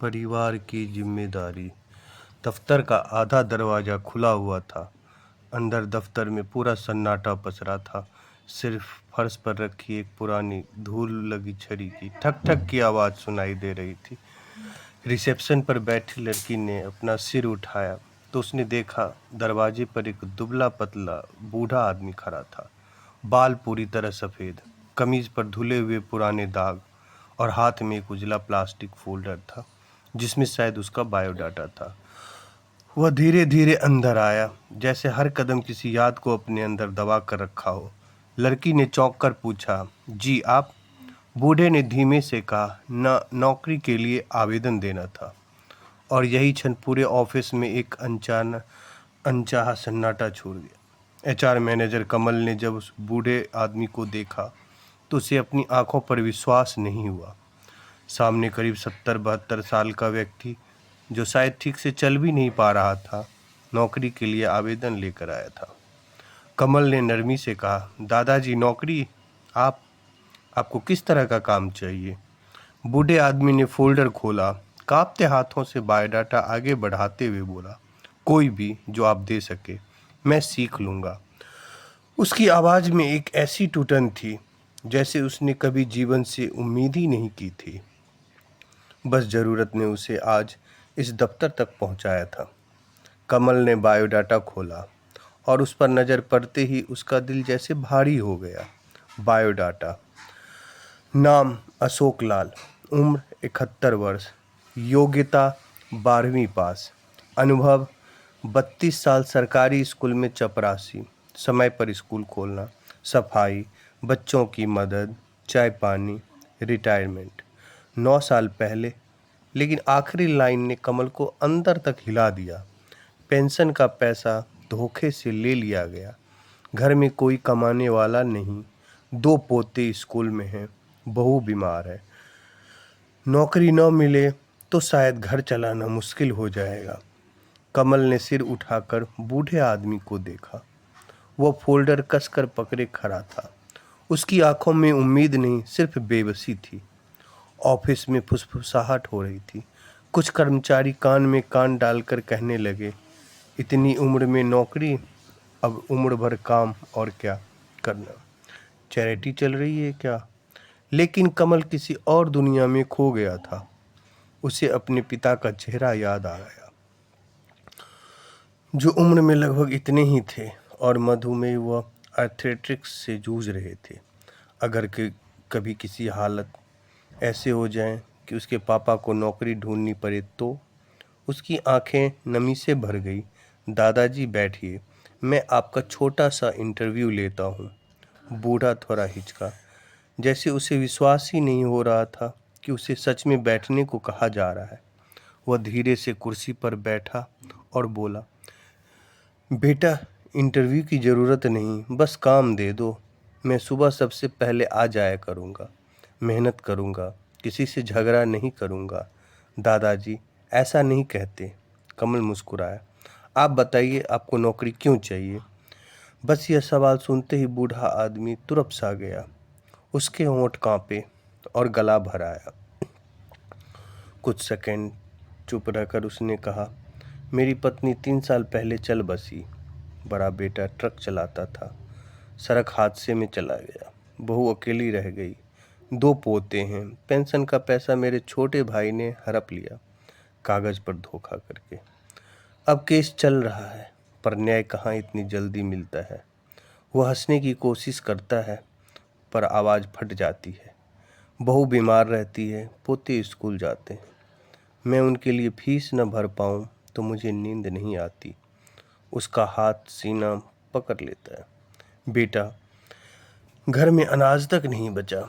परिवार की जिम्मेदारी। दफ्तर का आधा दरवाजा खुला हुआ था। अंदर दफ्तर में पूरा सन्नाटा पसरा था। सिर्फ फर्श पर रखी एक पुरानी धूल लगी छड़ी की ठक ठक की आवाज़ सुनाई दे रही थी। रिसेप्शन पर बैठी लड़की ने अपना सिर उठाया तो उसने देखा दरवाजे पर एक दुबला पतला बूढ़ा आदमी खड़ा था। बाल पूरी तरह सफ़ेद, कमीज पर धुले हुए पुराने दाग और हाथ में एक उजला प्लास्टिक फोल्डर था जिसमें शायद उसका बायोडाटा था। वह धीरे धीरे अंदर आया, जैसे हर कदम किसी याद को अपने अंदर दबा कर रखा हो। लड़की ने चौंक कर पूछा, जी आप? बूढ़े ने धीमे से कहा, न नौकरी के लिए आवेदन देना था। और यही क्षण पूरे ऑफिस में एक अनचाहा सन्नाटा छोड़ गया। एचआर मैनेजर कमल ने जब उस बूढ़े आदमी को देखा तो उसे अपनी आंखों पर विश्वास नहीं हुआ। सामने करीब 70-72 साल का व्यक्ति, जो शायद ठीक से चल भी नहीं पा रहा था, नौकरी के लिए आवेदन लेकर आया था। कमल ने नरमी से कहा, दादाजी नौकरी? आपको किस तरह का काम चाहिए? बूढ़े आदमी ने फोल्डर खोला, कांपते हाथों से बायोडाटा आगे बढ़ाते हुए बोला, कोई भी जो आप दे सके, मैं सीख लूँगा। उसकी आवाज़ में एक ऐसी टूटन थी जैसे उसने कभी जीवन से उम्मीद ही नहीं की थी। बस ज़रूरत ने उसे आज इस दफ्तर तक पहुंचाया था। कमल ने बायोडाटा खोला और उस पर नज़र पड़ते ही उसका दिल जैसे भारी हो गया। बायोडाटा। नाम अशोक लाल, उम्र 71 वर्ष, योग्यता 12वीं पास, अनुभव 32 साल सरकारी स्कूल में चपरासी, समय पर स्कूल खोलना, सफाई, बच्चों की मदद, चाय पानी, रिटायरमेंट। 9 साल पहले। लेकिन आखिरी लाइन ने कमल को अंदर तक हिला दिया। पेंशन का पैसा धोखे से ले लिया गया। घर में कोई कमाने वाला नहीं, 2 पोते स्कूल में हैं, बहू बीमार है। नौकरी न मिले तो शायद घर चलाना मुश्किल हो जाएगा। कमल ने सिर उठाकर बूढ़े आदमी को देखा। वह फोल्डर कसकर पकड़े खड़ा था। उसकी आंखों में उम्मीद नहीं, सिर्फ बेबसी थी। ऑफिस में फुसफुसाहट हो रही थी। कुछ कर्मचारी कान में कान डालकर कहने लगे, इतनी उम्र में नौकरी, अब उम्र भर काम और क्या करना, चैरिटी चल रही है क्या? लेकिन कमल किसी और दुनिया में खो गया था। उसे अपने पिता का चेहरा याद आ गया, जो उम्र में लगभग इतने ही थे और मधुमेह व आर्थराइटिस से जूझ रहे थे। अगर कभी किसी हालत ऐसे हो जाए कि उसके पापा को नौकरी ढूंढनी पड़े तो? उसकी आंखें नमी से भर गई। दादाजी बैठिए, मैं आपका छोटा सा इंटरव्यू लेता हूँ। बूढ़ा थोड़ा हिचका, जैसे उसे विश्वास ही नहीं हो रहा था कि उसे सच में बैठने को कहा जा रहा है। वह धीरे से कुर्सी पर बैठा और बोला, बेटा इंटरव्यू की ज़रूरत नहीं, बस काम दे दो। मैं सुबह सबसे पहले आ जाया करूँगा, मेहनत करूँगा, किसी से झगड़ा नहीं करूँगा। दादाजी ऐसा नहीं कहते। कमल मुस्कुराया, आप बताइए आपको नौकरी क्यों चाहिए? बस यह सवाल सुनते ही बूढ़ा आदमी तुरप सा गया। उसके होंठ कांपे और गला भर आया। कुछ सेकंड चुप रहकर उसने कहा, मेरी पत्नी 3 साल पहले चल बसी। बड़ा बेटा ट्रक चलाता था, सड़क हादसे में चला गया। बहू अकेली रह गई। 2 पोते हैं। पेंशन का पैसा मेरे छोटे भाई ने हड़प लिया, कागज पर धोखा करके। अब केस चल रहा है, पर न्याय कहाँ इतनी जल्दी मिलता है। वह हंसने की कोशिश करता है, पर आवाज़ फट जाती है। बहू बीमार रहती है, पोते स्कूल जाते हैं। मैं उनके लिए फीस न भर पाऊँ तो मुझे नींद नहीं आती। उसका हाथ सीना पकड़ लेता है। बेटा, घर में अनाज तक नहीं बचा।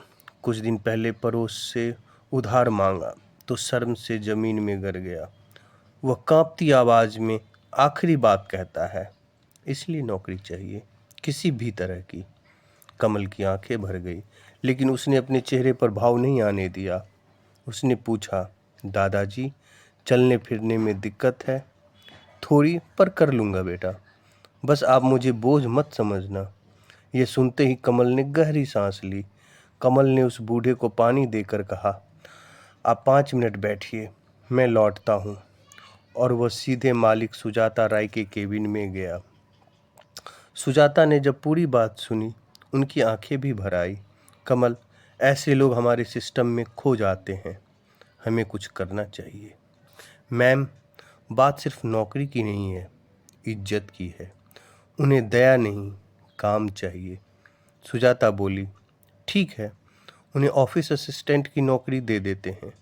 कुछ दिन पहले पड़ोस से उधार मांगा तो शर्म से ज़मीन में गिर गया। वह कांपती आवाज़ में आखिरी बात कहता है, इसलिए नौकरी चाहिए, किसी भी तरह की। कमल की आंखें भर गई, लेकिन उसने अपने चेहरे पर भाव नहीं आने दिया। उसने पूछा, दादाजी चलने फिरने में दिक्कत है? थोड़ी, पर कर लूँगा बेटा, बस आप मुझे बोझ मत समझना। यह सुनते ही कमल ने गहरी सांस ली। कमल ने उस बूढ़े को पानी देकर कहा, आप 5 मिनट बैठिए, मैं लौटता हूँ। और वह सीधे मालिक सुजाता राय के केबिन में गया। सुजाता ने जब पूरी बात सुनी, उनकी आंखें भी भर आई। कमल, ऐसे लोग हमारे सिस्टम में खो जाते हैं। हमें कुछ करना चाहिए। मैम, बात सिर्फ नौकरी की नहीं है, इज्जत की है। उन्हें दया नहीं, काम चाहिए। सुजाता बोली, ठीक है, उन्हें ऑफिस असिस्टेंट की नौकरी दे देते हैं,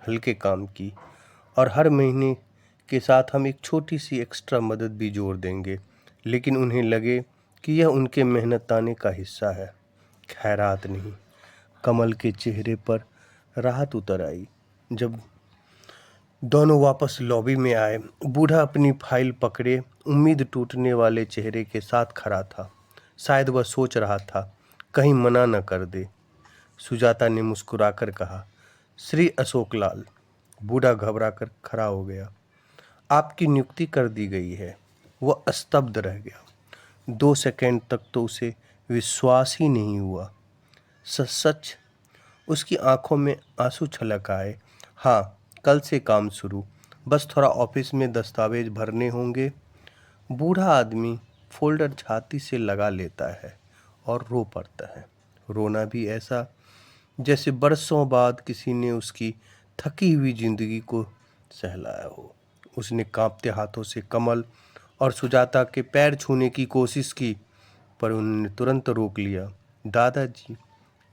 हल्के काम की, और हर महीने के साथ हम एक छोटी सी एक्स्ट्रा मदद भी जोड़ देंगे, लेकिन उन्हें लगे कि यह उनके मेहनताने का हिस्सा है, खैरात नहीं। कमल के चेहरे पर राहत उतर आई। जब दोनों वापस लॉबी में आए, बूढ़ा अपनी फाइल पकड़े उम्मीद टूटने वाले चेहरे के साथ खड़ा था। शायद वह सोच रहा था, कहीं मना न कर दे। सुजाता ने मुस्कुराकर कहा, श्री अशोक लाल। बूढ़ा घबरा कर खड़ा हो गया। आपकी नियुक्ति कर दी गई है। वह स्तब्ध रह गया। 2 सेकंड तक तो उसे विश्वास ही नहीं हुआ। सच? उसकी आंखों में आंसू छलक आए। हाँ, कल से काम शुरू, बस थोड़ा ऑफिस में दस्तावेज भरने होंगे। बूढ़ा आदमी फोल्डर छाती से लगा लेता है और रो पड़ता है। रोना भी ऐसा जैसे बरसों बाद किसी ने उसकी थकी हुई जिंदगी को सहलाया हो। उसने कांपते हाथों से कमल और सुजाता के पैर छूने की कोशिश की, पर उन्होंने तुरंत रोक लिया। दादाजी,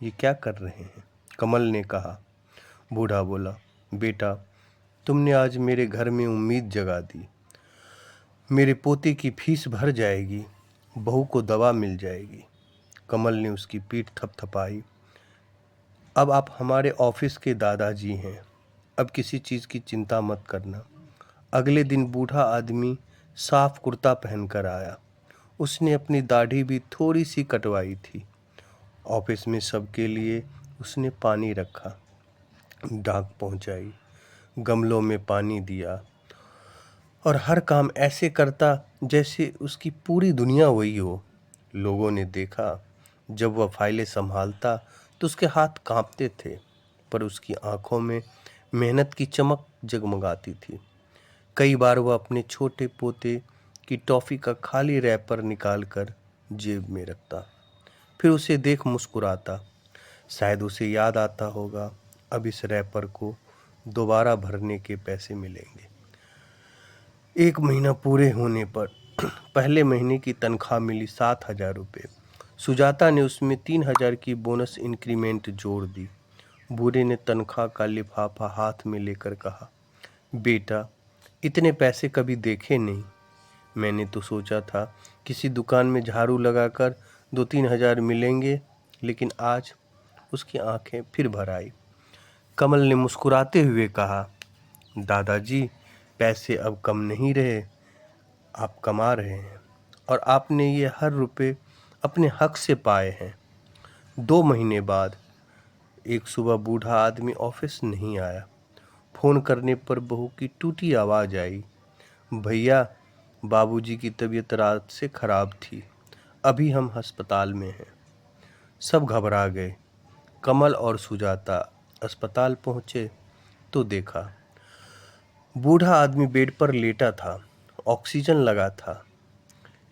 ये क्या कर रहे हैं? कमल ने कहा। बूढ़ा बोला, बेटा, तुमने आज मेरे घर में उम्मीद जगा दी। मेरे पोते की फीस भर जाएगी, बहू को दवा मिल जाएगी। कमल ने उसकी पीठ थपथपाई। अब आप हमारे ऑफिस के दादाजी हैं। अब किसी चीज़ की चिंता मत करना। अगले दिन बूढ़ा आदमी साफ कुर्ता पहनकर आया। उसने अपनी दाढ़ी भी थोड़ी सी कटवाई थी। ऑफिस में सबके लिए उसने पानी रखा, डाक पहुंचाई, गमलों में पानी दिया, और हर काम ऐसे करता जैसे उसकी पूरी दुनिया वही हो। लोगों ने देखा, जब वह फाइलें संभालता तो उसके हाथ कांपते थे, पर उसकी आंखों में मेहनत की चमक जगमगाती थी। कई बार वह अपने छोटे पोते की टॉफ़ी का खाली रैपर निकालकर जेब में रखता, फिर उसे देख मुस्कुराता। शायद उसे याद आता होगा, अब इस रैपर को दोबारा भरने के पैसे मिलेंगे। 1 महीना पूरे होने पर पहले महीने की तनख्वाह मिली 7,000 रुपये। सुजाता ने उसमें 3,000 की बोनस इंक्रीमेंट जोड़ दी। बूढ़े ने तनख्वाह का लिफाफा हाथ में लेकर कहा, बेटा, इतने पैसे कभी देखे नहीं। मैंने तो सोचा था किसी दुकान में झाड़ू लगाकर 2-3 हज़ार मिलेंगे, लेकिन आज। उसकी आंखें फिर भर आई। कमल ने मुस्कुराते हुए कहा, दादाजी, पैसे अब कम नहीं रहे, आप कमा रहे हैं, और आपने ये हर रुपए अपने हक से पाए हैं। 2 महीने बाद एक सुबह बूढ़ा आदमी ऑफिस नहीं आया। फ़ोन करने पर बहू की टूटी आवाज़ आई, भैया, बाबूजी की तबीयत रात से खराब थी, अभी हम अस्पताल में हैं। सब घबरा गए। कमल और सुजाता अस्पताल पहुंचे तो देखा, बूढ़ा आदमी बेड पर लेटा था, ऑक्सीजन लगा था,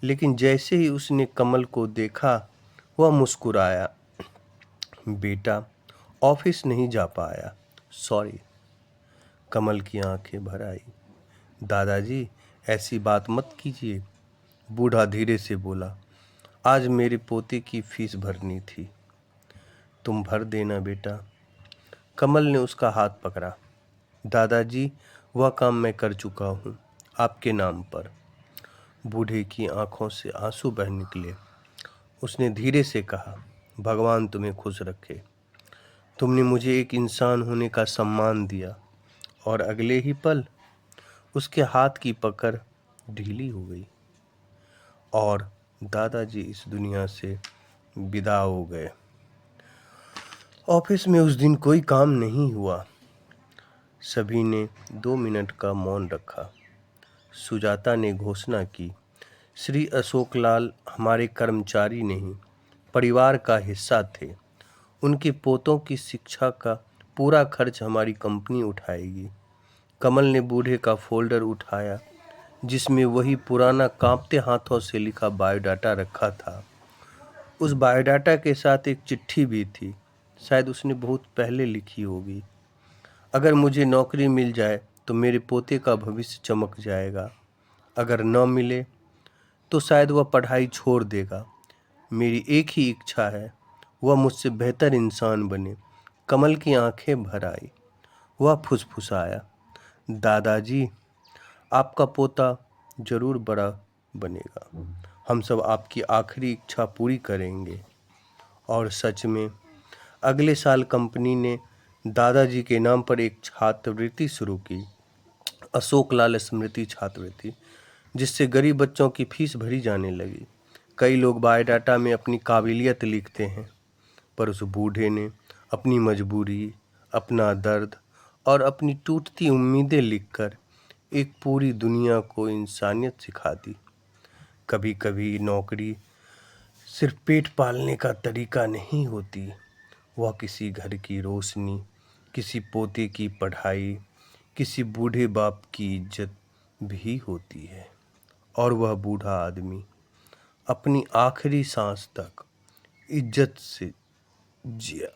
लेकिन जैसे ही उसने कमल को देखा, वह मुस्कुराया। बेटा, ऑफिस नहीं जा पाया, सॉरी। कमल की आंखें भर आई। दादाजी, ऐसी बात मत कीजिए। बूढ़ा धीरे से बोला, आज मेरे पोते की फीस भरनी थी, तुम भर देना बेटा। कमल ने उसका हाथ पकड़ा। दादाजी, वह काम मैं कर चुका हूँ, आपके नाम पर। बूढ़े की आंखों से आंसू बह निकले। उसने धीरे से कहा, भगवान तुम्हें खुश रखे। तुमने मुझे एक इंसान होने का सम्मान दिया। और अगले ही पल उसके हाथ की पकड़ ढीली हो गई और दादाजी इस दुनिया से विदा हो गए। ऑफिस में उस दिन कोई काम नहीं हुआ। सभी ने 2 मिनट का मौन रखा। सुजाता ने घोषणा की, श्री अशोक लाल हमारे कर्मचारी नहीं, परिवार का हिस्सा थे। उनके पोतों की शिक्षा का पूरा खर्च हमारी कंपनी उठाएगी। कमल ने बूढ़े का फोल्डर उठाया जिसमें वही पुराना कांपते हाथों से लिखा बायोडाटा रखा था। उस बायोडाटा के साथ एक चिट्ठी भी थी, शायद उसने बहुत पहले लिखी होगी। अगर मुझे नौकरी मिल जाए तो मेरे पोते का भविष्य चमक जाएगा, अगर न मिले तो शायद वह पढ़ाई छोड़ देगा। मेरी एक ही इच्छा है, वह मुझसे बेहतर इंसान बने। कमल की आंखें भर आई। वह फुसफुसाया, दादाजी, आपका पोता जरूर बड़ा बनेगा। हम सब आपकी आखिरी इच्छा पूरी करेंगे। और सच में अगले साल कंपनी ने दादाजी के नाम पर एक छात्रवृत्ति शुरू की, अशोक लाल स्मृति छात्रवृत्ति, जिससे गरीब बच्चों की फीस भरी जाने लगी। कई लोग बायोडाटा में अपनी काबिलियत लिखते हैं, पर उस बूढ़े ने अपनी मजबूरी, अपना दर्द और अपनी टूटती उम्मीदें लिखकर एक पूरी दुनिया को इंसानियत सिखा दी। कभी कभी नौकरी सिर्फ पेट पालने का तरीका नहीं होती, वह किसी घर की रोशनी, किसी पोते की पढ़ाई, किसी बूढ़े बाप की इज्जत भी होती है। और वह बूढ़ा आदमी अपनी आखिरी सांस तक इज्जत से जिया।